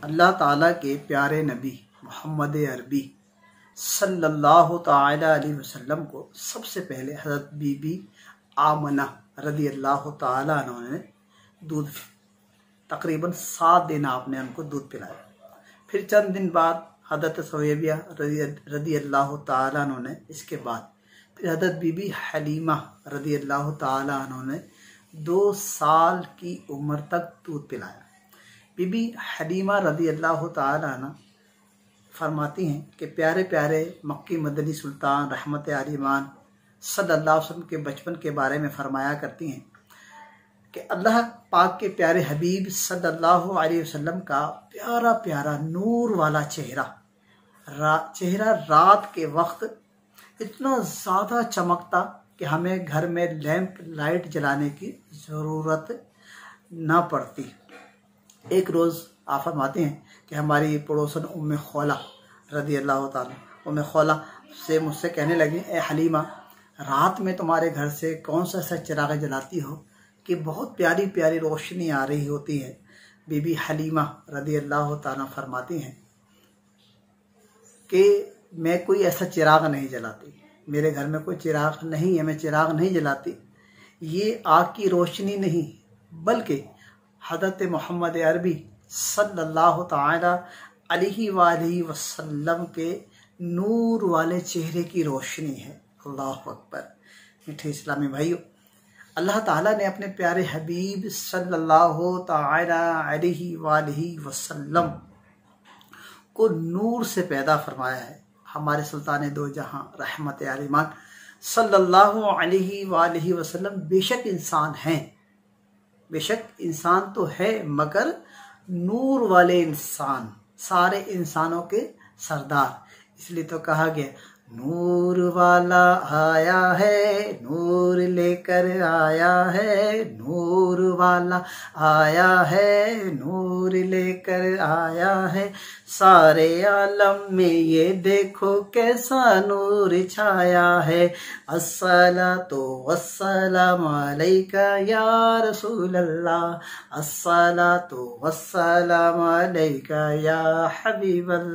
अल्लाह ताला के प्यारे नबी मोहम्मद अरबी सल्लल्लाहु ताला अलैहि वसल्लम को सबसे पहले हज़रत बीबी आमना रदी अल्लाह ताला अन्हा ने दूध तकरीबन 7 दिन आपने उनको दूध पिलाया। फिर चंद दिन बाद हज़रत सवैबिया रदी अल्लाह ताला अन्हा ने, इसके बाद फिर हज़रत बीबी हलीमा रदी अल्लाह ताला अन्हा ने 2 साल की उम्र तक दूध पिलाया। बीबी हलीमा रदी अल्लाह ताला अन्हा फरमाती हैं कि प्यारे प्यारे मक्की मदनी सुल्तान रहमत आलिमान सल्लल्लाहु अलैहि वसल्लम के बचपन के बारे में फरमाया करती हैं कि अल्लाह पाक के प्यारे हबीब सल्लल्लाहु अलैहि वसल्लम का प्यारा प्यारा नूर वाला चेहरा रात के वक्त इतना ज़्यादा चमकता कि हमें घर में लैंप लाइट जलाने की ज़रूरत ना पड़ती। एक रोज़ आप फरमाते हैं कि हमारी पड़ोसन उम्मे खौला रदी अल्लाह ताला, उम्मे खौला से मुझसे कहने लगी, ए हलीमा, रात में तुम्हारे घर से कौन सा ऐसा चिराग जलाती हो कि बहुत प्यारी प्यारी रोशनी आ रही होती है। बीबी हलीमा रदी अल्लाह ताला फरमाती हैं कि मैं कोई ऐसा चिराग नहीं जलाती, मेरे घर में कोई चिराग नहीं है, मैं चिराग नहीं जलाती। ये आग की रोशनी नहीं बल्कि हज़रत मोहम्मद अरबी सल्लल्लाहु ताला अलैहि वसल्लम के नूर वाले चेहरे की रोशनी है। अल्लाहु अकबर। मीठे इस्लामी भाइयों, अल्लाह ताला ने अपने प्यारे हबीब सल्लल्लाहु ताला अलैहि वसल्लम को नूर से पैदा फरमाया है। हमारे सुल्तान दो जहां रहमत आलिमान सल्लल्लाहु अलैहि वसल्लम बेशक इंसान हैं, बेशक इंसान तो है मगर नूर वाले इंसान, सारे इंसानों के सरदार। इसलिए तो कहा गया, नूर वाला आया है, नूर लेकर आया है, नूर वाला आया है, नूर लेकर आया है, सारे आलम में ये देखो कैसा नूर छाया है। अस्सलातु वस्सलामु अलैका या रसूल अल्लाह, अस्सलातु वस्सलामु अलैका या हबीब अल्लाह।